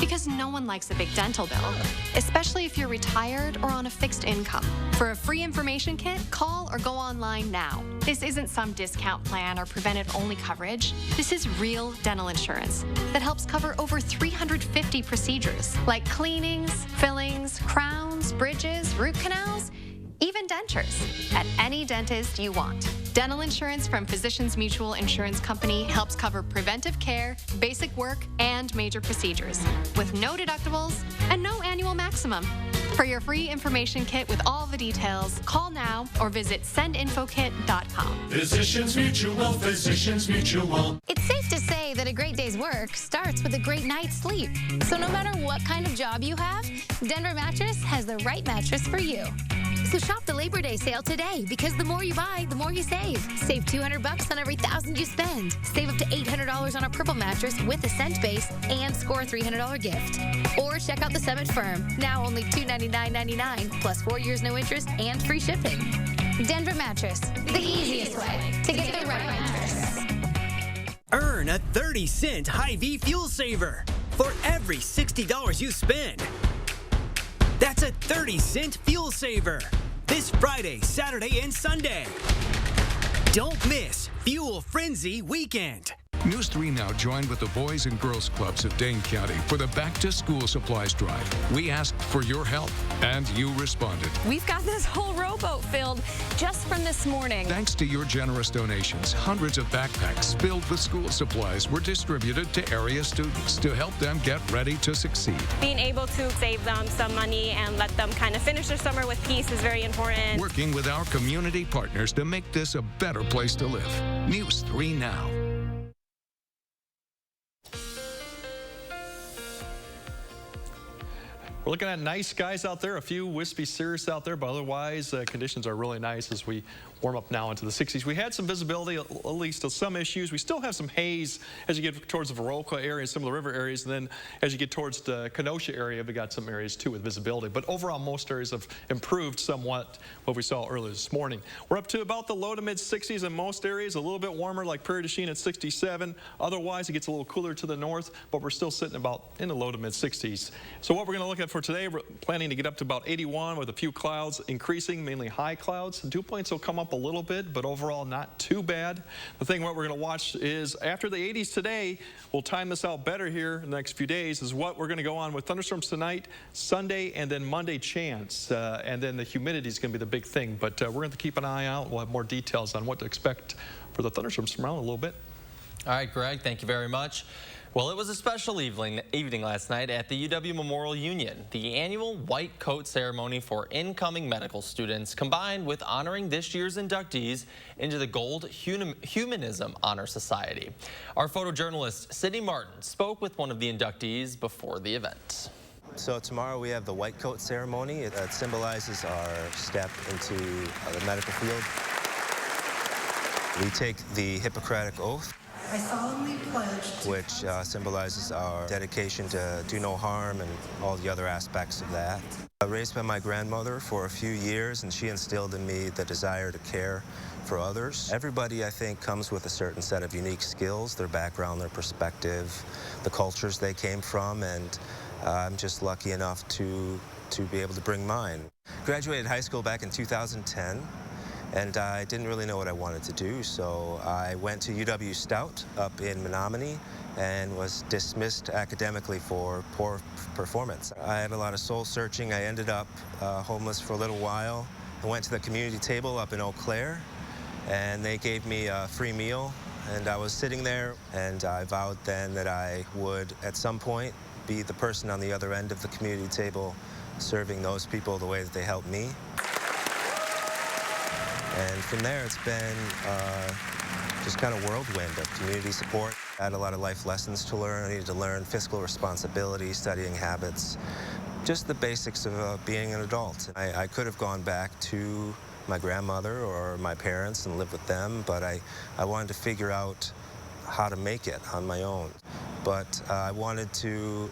Because no one likes a big dental bill, especially if you're retired or on a fixed income. For a free information kit, call or go online now. This isn't some discount plan or preventive-only coverage. This is real dental insurance that helps cover over 350 procedures, like cleanings, fillings, crowns, bridges, root canals, even dentures, at any dentist you want. Dental insurance from Physicians Mutual Insurance Company helps cover preventive care, basic work, and major procedures, with no deductibles and no annual maximum. For your free information kit with all the details, call now or visit sendinfokit.com. Physicians Mutual, Physicians Mutual. It's safe to say that a great day's work starts with a great night's sleep. So no matter what kind of job you have, Denver Mattress has the right mattress for you. So shop the Labor Day sale today, because the more you buy, the more you save. Save $200 on every $1,000 you spend. Save up to $800 on a Purple mattress with a scent base and score a $300 gift. Or check out the Summit Firm, now only $299.99, plus 4 years no interest and free shipping. Denver Mattress, the easiest way to get the right mattress. Earn a 30-cent Hy-Vee fuel saver for every $60 you spend. That's a 30-cent fuel saver this Friday, Saturday, and Sunday. Don't miss Fuel Frenzy Weekend. News 3 Now joined with the Boys and Girls Clubs of Dane County for the back-to-school supplies drive. We asked for your help, and you responded. We've got this whole rowboat filled just from this morning. Thanks to your generous donations, hundreds of backpacks filled with school supplies were distributed to area students to help them get ready to succeed. Being able to save them some money and let them kind of finish their summer with peace is very important. Working with our community partners to make this a better place to live. News 3 Now. We're looking at nice skies out there, a few wispy cirrus out there, but otherwise conditions are really nice as we warm up now into the 60s. We had some visibility, at least some issues. We still have some haze as you get towards the Waukesha area and some of the river areas, and then as you get towards the Kenosha area, we got some areas too with visibility. But overall, most areas have improved somewhat what we saw earlier this morning. We're up to about the low to mid 60s in most areas, a little bit warmer like Prairie du Chien at 67. Otherwise, it gets a little cooler to the north, but we're still sitting about in the low to mid 60s. So what we're going to look at for today, we're planning to get up to about 81 with a few clouds increasing, mainly high clouds. Dew points will come up a little bit, but overall not too bad. The thing what we're going to watch is after the 80s today, we'll time this out better here in the next few days, is what we're going to go on with thunderstorms tonight, Sunday, and then Monday chance. And then the humidity is going to be the big thing, but we're going to keep an eye out. We'll have more details on what to expect for the thunderstorms from around a little bit. All right, Greg, thank you very much. Well, it was a special evening last night at the UW Memorial Union. The annual white coat ceremony for incoming medical students combined with honoring this year's inductees into the Gold Humanism Honor Society. Our photojournalist, Sydney Martin, spoke with one of the inductees before the event. So tomorrow we have the white coat ceremony. It symbolizes our step into the medical field. We take the Hippocratic Oath, I solemnly pledge which symbolizes our dedication to do no harm and all the other aspects of that. Raised by my grandmother for a few years, and she instilled in me the desire to care for others. Everybody, I think, comes with a certain set of unique skills, their background, their perspective, the cultures they came from, and I'm just lucky enough to be able to bring mine. Graduated high school back in 2010. And I didn't really know what I wanted to do, so I went to UW Stout up in Menominee and was dismissed academically for poor performance. I had a lot of soul searching. I ended up homeless for a little while. I went to the community table up in Eau Claire, and they gave me a free meal. And I was sitting there, and I vowed then that I would, at some point, be the person on the other end of the community table serving those people the way that they helped me. And from there, it's been just kind of whirlwind of community support. I had a lot of life lessons to learn. I needed to learn fiscal responsibility, studying habits, just the basics of being an adult. I could have gone back to my grandmother or my parents and lived with them, but I wanted to figure out how to make it on my own. But I wanted to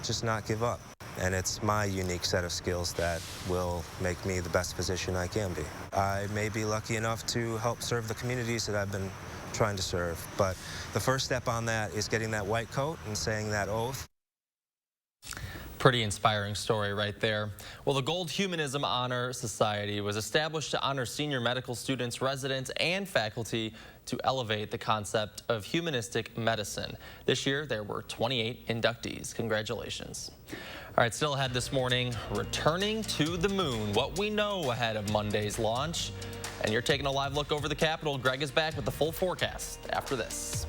just not give up. And it's my unique set of skills that will make me the best physician I can be. I may be lucky enough to help serve the communities that I've been trying to serve, but the first step on that is getting that white coat and saying that oath. Pretty inspiring story right there. Well, the Gold Humanism Honor Society was established to honor senior medical students, residents, and faculty to elevate the concept of humanistic medicine. This year, there were 28 inductees. Congratulations. All right, still ahead this morning, returning to the moon, what we know ahead of Monday's launch. And you're taking a live look over the Capitol. Greg is back with the full forecast after this.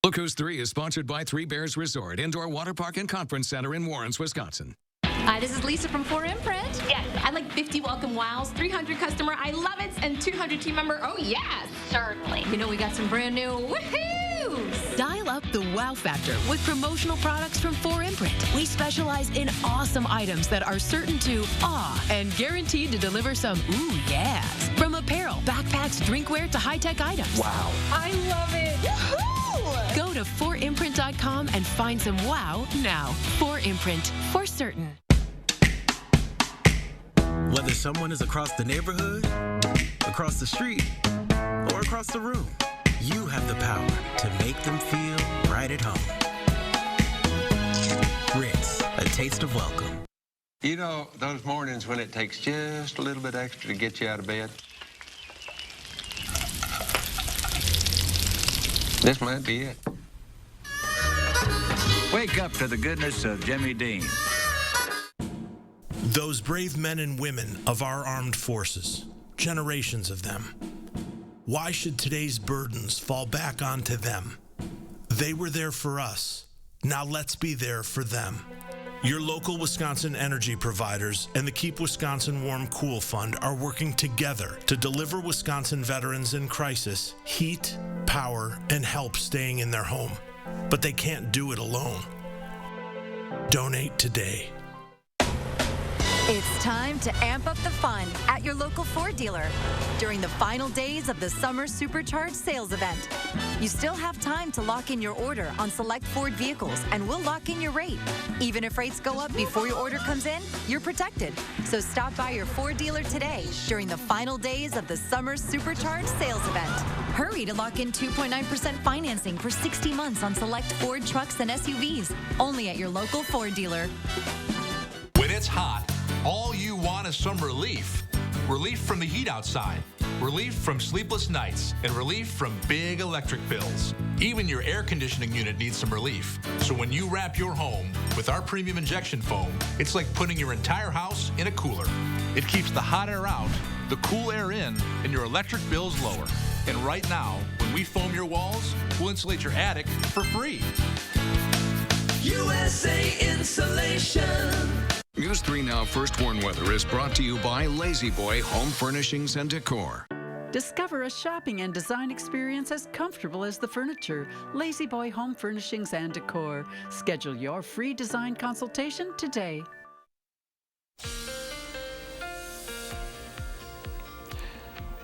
Look Who's 3 is sponsored by Three Bears Resort, Indoor Water Park and Conference Center in Warrens, Wisconsin. Hi, this is Lisa from 4Imprint. Yes, I'd like 50 welcome wows, 300 customer I love it, and 200 team member oh yes, certainly. You know we got some brand new woohoos. Dial up the wow factor with promotional products from 4Imprint. We specialize in awesome items that are certain to awe and guaranteed to deliver some ooh yes. From apparel, backpacks, drinkware to high-tech items. Wow. I love it. Woohoo! Go to 4imprint.com and find some wow now. 4Imprint, for certain. Whether someone is across the neighborhood, across the street, or across the room, you have the power to make them feel right at home. Ritz, a taste of welcome. You know, those mornings when it takes just a little bit extra to get you out of bed? This might be it. Wake up to the goodness of Jimmy Dean. Those brave men and women of our armed forces, generations of them. Why should today's burdens fall back onto them? They were there for us. Now let's be there for them. Your local Wisconsin energy providers and the Keep Wisconsin Warm Cool Fund are working together to deliver Wisconsin veterans in crisis heat, power, and help staying in their home. But they can't do it alone. Donate today. It's time to amp up the fun at your local Ford dealer during the final days of the Summer Supercharged sales event. You still have time to lock in your order on select Ford vehicles, and we'll lock in your rate. Even if rates go up before your order comes in, you're protected. So stop by your Ford dealer today during the final days of the Summer Supercharged sales event. Hurry to lock in 2.9% financing for 60 months on select Ford trucks and SUVs, only at your local Ford dealer. When it's hot, all you want is some relief. Relief from the heat outside, relief from sleepless nights, and relief from big electric bills. Even your air conditioning unit needs some relief. So when you wrap your home with our premium injection foam, it's like putting your entire house in a cooler. It keeps the hot air out, the cool air in, and your electric bills lower. And right now, when we foam your walls, we'll insulate your attic for free. USA Insulation. News 3 Now First Warn Weather is brought to you by Lazy Boy Home Furnishings and Decor. Discover a shopping and design experience as comfortable as the furniture. Lazy Boy Home Furnishings and Decor. Schedule your free design consultation today.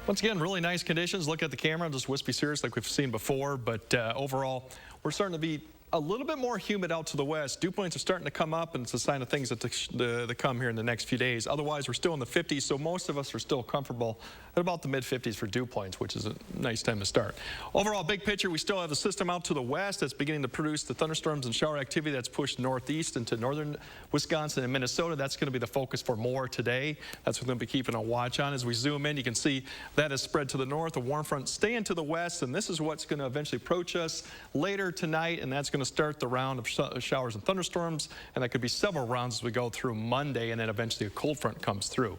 Once again, really nice conditions. Look at the camera, just wispy cirrus like we've seen before, but overall, we're starting to be a little bit more humid out to the west. Dew points are starting to come up, and it's a sign of things that come here in the next few days. Otherwise, we're still in the 50s, so most of us are still comfortable at about the mid-50s for dew points, which is a nice time to start. Overall, big picture, we still have the system out to the west that's beginning to produce the thunderstorms and shower activity that's pushed northeast into northern Wisconsin and Minnesota. That's going to be the focus for more today. That's what we're going to be keeping a watch on. As we zoom in, you can see that has spread to the north, a warm front staying to the west, and this is what's going to eventually approach us later tonight, and that's going to start the round of showers and thunderstorms, and that could be several rounds as we go through Monday, and then eventually a cold front comes through.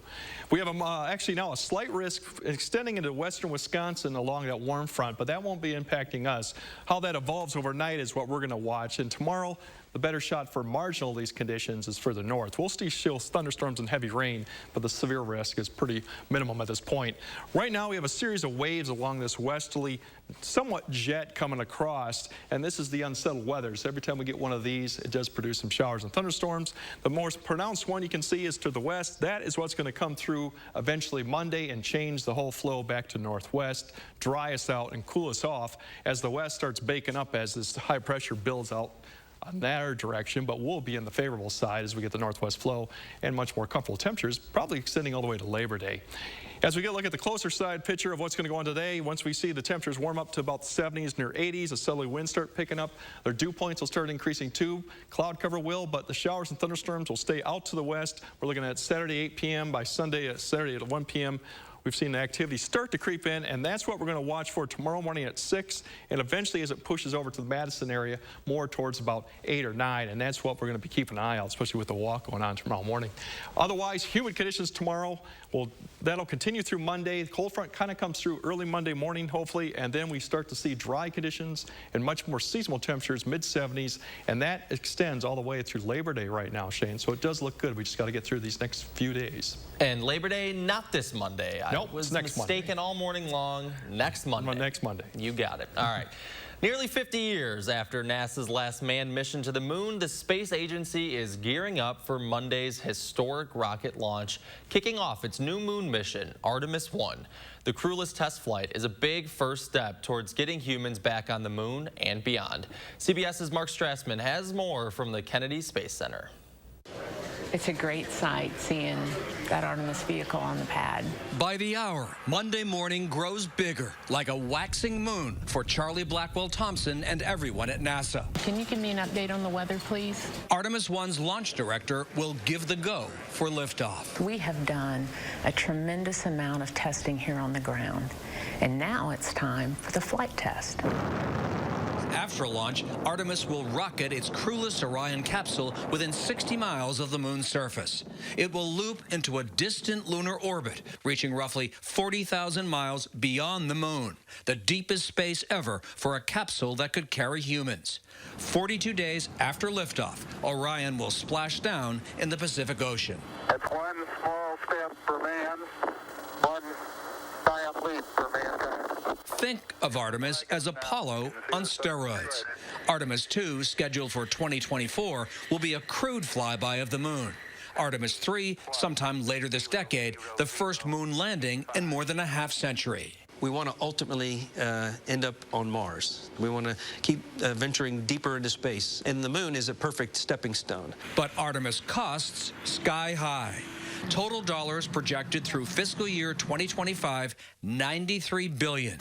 We have actually now a slight risk extending into western Wisconsin along that warm front, but that won't be impacting us. How that evolves overnight is what we're going to watch, and tomorrow The better shot for marginal of these conditions is further north. We'll see thunderstorms and heavy rain, but the severe risk is pretty minimum at this point. Right now we have a series of waves along this westerly, somewhat jet coming across, and this is the unsettled weather. So every time we get one of these, it does produce some showers and thunderstorms. The most pronounced one you can see is to the west. That is what's going to come through eventually Monday and change the whole flow back to northwest, dry us out and cool us off as the west starts baking up as this high pressure builds out on their direction, but we'll be in the favorable side as we get the northwest flow and much more comfortable temperatures, probably extending all the way to Labor Day. As we get a look at the closer side picture of what's going to go on today, once we see the temperatures warm up to about the 70s, near 80s, the southerly winds start picking up. Their dew points will start increasing too. Cloud cover will, but the showers and thunderstorms will stay out to the west. We're looking at Saturday 8 p.m. by Sunday, Saturday at 1 p.m. We've seen the activity start to creep in, and that's what we're going to watch for tomorrow morning at 6, and eventually as it pushes over to the Madison area, more towards about 8 or 9, and that's what we're going to be keeping an eye out, especially with the walk going on tomorrow morning. Otherwise, humid conditions tomorrow, that'll continue through Monday. The cold front kind of comes through early Monday morning, hopefully, and then we start to see dry conditions and much more seasonal temperatures, mid-70s, and that extends all the way through Labor Day right now, Shane, so it does look good. We just got to get through these next few days. And Labor Day, not this Monday. Nope, I was next mistaken Monday. All morning long. Next Monday. Next Monday. You got it. All right. Nearly 50 years after NASA's last manned mission to the moon, the space agency is gearing up for Monday's historic rocket launch, kicking off its new moon mission, Artemis 1. The crewless test flight is a big first step towards getting humans back on the moon and beyond. CBS's Mark Strassman has more from the Kennedy Space Center. It's a great sight seeing that Artemis vehicle on the pad. By the hour, Monday morning grows bigger, like a waxing moon for Charlie Blackwell Thompson and everyone at NASA. Can you give me an update on the weather, please? Artemis 1's launch director will give the go for liftoff. We have done a tremendous amount of testing here on the ground, and now it's time for the flight test. After launch, Artemis will rocket its crewless Orion capsule within 60 miles of the moon's surface. It will loop into a distant lunar orbit, reaching roughly 40,000 miles beyond the moon, the deepest space ever for a capsule that could carry humans. 42 days after liftoff, Orion will splash down in the Pacific Ocean. It's one small step for man, one giant leap for mankind. Think of Artemis as Apollo on steroids. Artemis 2, scheduled for 2024, will be a crewed flyby of the moon. Artemis 3, sometime later this decade, the first moon landing in more than a half-century. We want to ultimately end up on Mars. We want to keep venturing deeper into space, and the moon is a perfect stepping stone. But Artemis costs sky high. Total dollars projected through fiscal year 2025, $93 billion.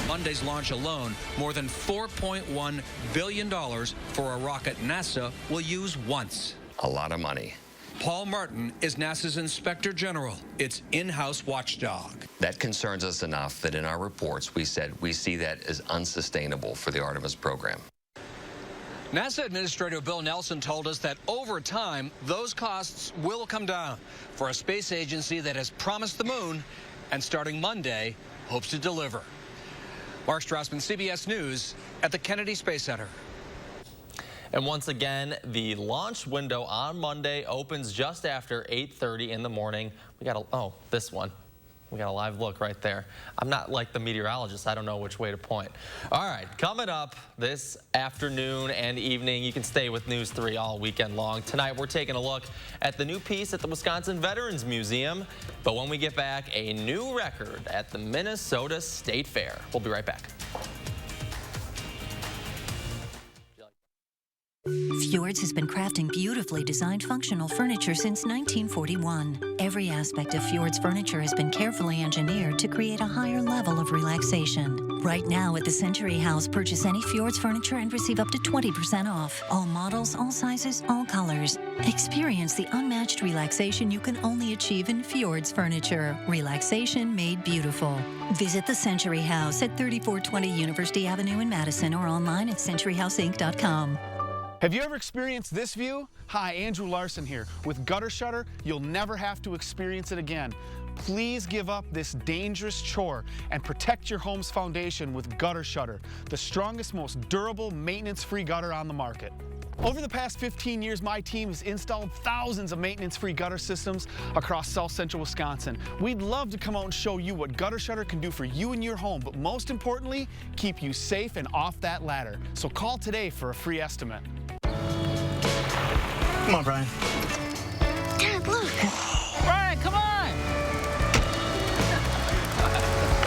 Monday's launch alone, more than $4.1 billion for a rocket NASA will use once. A lot of money. Paul Martin is NASA's Inspector General, its in-house watchdog. That concerns us enough that in our reports we said we see that as unsustainable for the Artemis program. NASA Administrator Bill Nelson told us that over time, those costs will come down for a space agency that has promised the moon and starting Monday, hopes to deliver. Mark Strassman, CBS News at the Kennedy Space Center. And once again, the launch window on Monday opens just after 8:30 in the morning. We got this one. We got a live look right there. I'm not like the meteorologist. I don't know which way to point. All right, coming up this afternoon and evening, you can stay with News 3 all weekend long. Tonight, we're taking a look at the new piece at the Wisconsin Veterans Museum. But when we get back, a new record at the Minnesota State Fair. We'll be right back. Fjords has been crafting beautifully designed functional furniture since 1941. Every aspect of Fjords furniture has been carefully engineered to create a higher level of relaxation. Right now at the Century House, purchase any Fjords furniture and receive up to 20% off. All models, all sizes, all colors. Experience the unmatched relaxation you can only achieve in Fjords furniture. Relaxation made beautiful. Visit the Century House at 3420 University Avenue in Madison or online at centuryhouseinc.com. Have you ever experienced this view? Hi, Andrew Larson here. With Gutter Shutter, you'll never have to experience it again. Please give up this dangerous chore and protect your home's foundation with Gutter Shutter, the strongest, most durable, maintenance-free gutter on the market. Over the past 15 years, my team has installed thousands of maintenance-free gutter systems across South Central Wisconsin. We'd love to come out and show you what Gutter Shutter can do for you and your home, but most importantly, keep you safe and off that ladder. So call today for a free estimate. Come on, Brian. Dad, look. Brian, come on.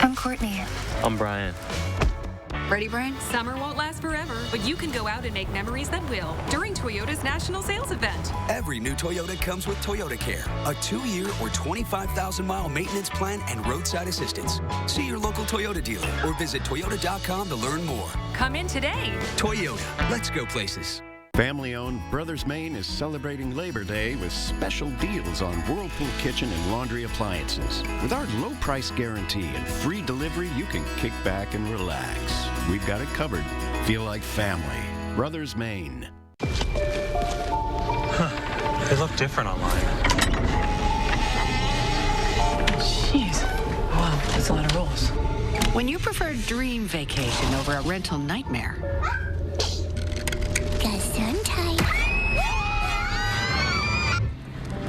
I'm Courtney. I'm Brian. Ready, Brian? Summer won't last forever, but you can go out and make memories that will during Toyota's National Sales Event. Every new Toyota comes with Toyota Care, a 2-year or 25,000-mile maintenance plan and roadside assistance. See your local Toyota dealer or visit toyota.com to learn more. Come in today. Toyota, let's go places. Family-owned Brothers Maine is celebrating Labor Day with special deals on Whirlpool kitchen and laundry appliances. With our low price guarantee and free delivery, you can kick back and relax. We've got it covered. Feel like family. Brothers Maine. They look different online. Jeez. Wow, that's a lot of rules. When you prefer dream vacation over a rental nightmare.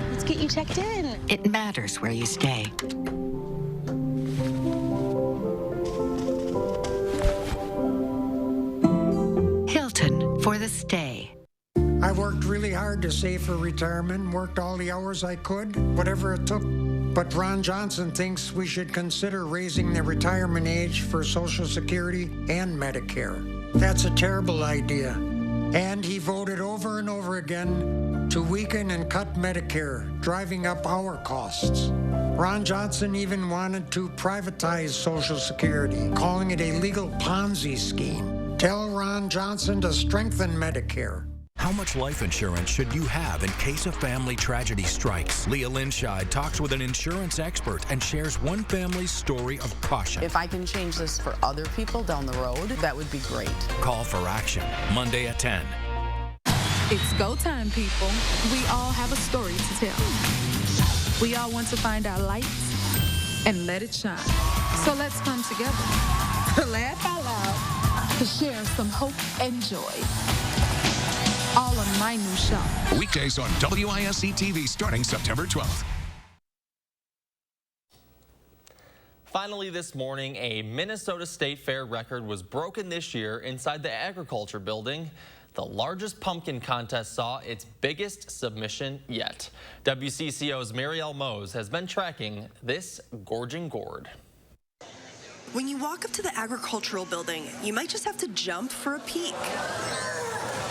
Let's get you checked in. It matters where you stay. Hilton for the stay. I worked really hard to save for retirement, worked all the hours I could, whatever it took. But Ron Johnson thinks we should consider raising the retirement age for Social Security and Medicare. That's a terrible idea. And he voted over and over again to weaken and cut Medicare, driving up our costs. Ron Johnson even wanted to privatize Social Security, calling it a legal Ponzi scheme. Tell Ron Johnson to strengthen Medicare. How much life insurance should you have in case a family tragedy strikes? Leah Linscheid talks with an insurance expert and shares one family's story of caution. If I can change this for other people down the road, that would be great. Call for action, Monday at 10. It's go time, people. We all have a story to tell. We all want to find our lights and let it shine. So let's come together to laugh out loud, to share some hope and joy. All on my new show. Weekdays on WISC-TV starting September 12th. Finally this morning, a Minnesota State Fair record was broken this year inside the Agriculture Building. The largest pumpkin contest saw its biggest submission yet. WCCO's Marielle Mose has been tracking this gorging gourd. When you walk up to the Agricultural Building, you might just have to jump for a peek.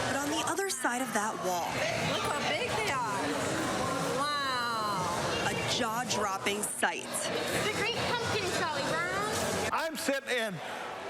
But on the other side of that wall, look how big they are. Wow. A jaw-dropping sight. The great pumpkin, Charlie Brown. I'm sitting in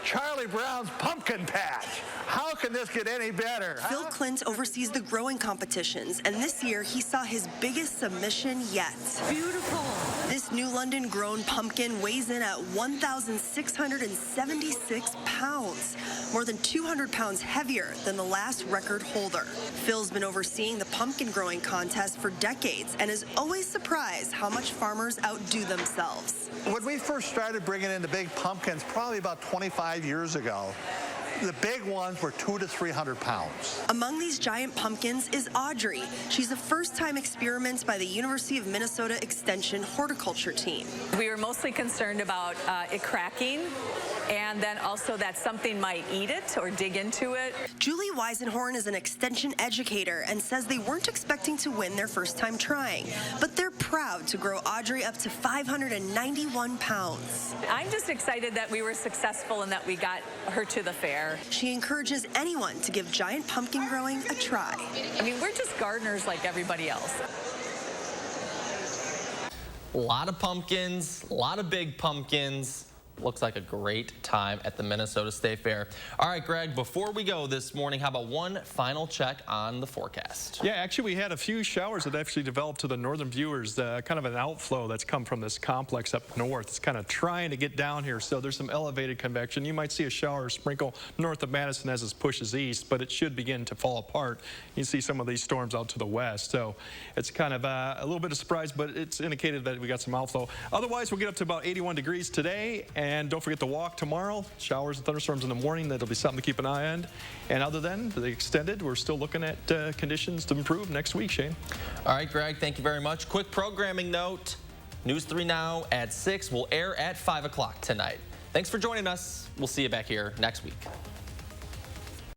Charlie Brown's pumpkin patch. How can this get any better? Phil Clint oversees the growing competitions, and this year he saw his biggest submission yet. Beautiful. This New London grown pumpkin weighs in at 1,676 pounds, more than 200 pounds heavier than the last record holder. Phil's been overseeing the pumpkin growing contest for decades and is always surprised how much farmers outdo themselves. When we first started bringing in the big pumpkins, probably about 25 years ago, the big ones were 200 to 300 pounds. Among these giant pumpkins is Audrey. She's a first-time experiment by the University of Minnesota Extension horticulture team. We were mostly concerned about it cracking, and then also that something might eat it or dig into it. Julie Weisenhorn is an extension educator and says they weren't expecting to win their first time trying, but they're proud to grow Audrey up to 591 pounds. I'm just excited that we were successful and that we got her to the fair. She encourages anyone to give giant pumpkin growing a try. I mean, we're just gardeners like everybody else. A lot of pumpkins, a lot of big pumpkins. Looks like a great time at the Minnesota State Fair. All right, Greg, before we go this morning, how about one final check on the forecast? Yeah, actually, we had a few showers that actually developed to the northern viewers, kind of an outflow that's come from this complex up north. It's kind of trying to get down here, so there's some elevated convection. You might see a shower or sprinkle north of Madison as it pushes east, but it should begin to fall apart. You see some of these storms out to the west, so it's kind of a little bit of surprise, but it's indicated that we got some outflow. Otherwise, we'll get up to about 81 degrees today, And don't forget the walk tomorrow. Showers and thunderstorms in the morning. That'll be something to keep an eye on. And other than the extended, we're still looking at conditions to improve next week, Shane. All right, Greg, thank you very much. Quick programming note. News 3 Now at 6 will air at 5 o'clock tonight. Thanks for joining us. We'll see you back here next week.